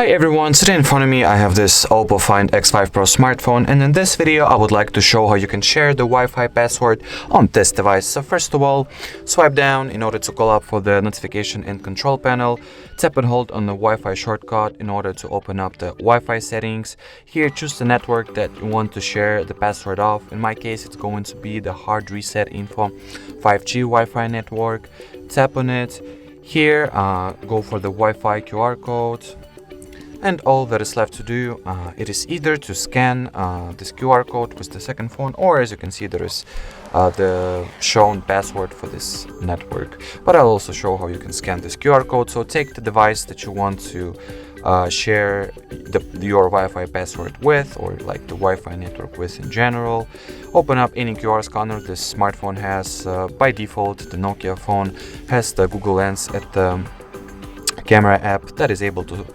Hi everyone, today in front of me I have this OPPO Find X5 Pro smartphone, and in this video I would like to show how you can share the Wi-Fi password on this device. So first of all, swipe down in order to call up for the notification and control panel. Tap and hold on the Wi-Fi shortcut in order to open up the Wi-Fi settings. Here choose the network that you want to share the password of. In my case it's going to be the HardReset.Info 5G Wi-Fi network. Tap on it. Here go for the Wi-Fi QR code. And all that is left to do, it is either to scan this QR code with the second phone, or as you can see there is the shown password for this network. But I'll also show how you can scan this QR code. So take the device that you want to share your Wi-Fi password with, or like the Wi-Fi network with in general. Open up any QR scanner this smartphone has. By default, the Nokia phone has the Google Lens at the camera app that is able to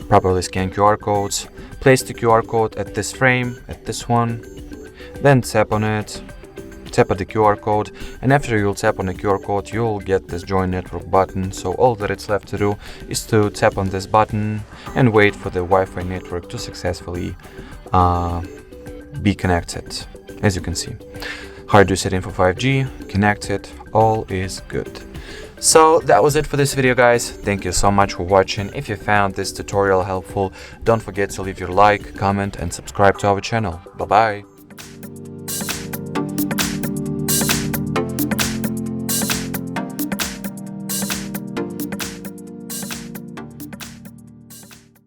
properly scan QR codes. Place the QR code at this frame, at this one, then tap on it, tap at the QR code, and after you'll tap on the QR code you'll get this join network button. So all that it's left to do is to tap on this button and wait for the Wi-Fi network to successfully be connected. As you can see, HardReset.Info 5G connected, all is good. So that was it for this video, guys. Thank you so much for watching. If you found this tutorial helpful, don't forget to leave your like, comment and subscribe to our channel. Bye bye.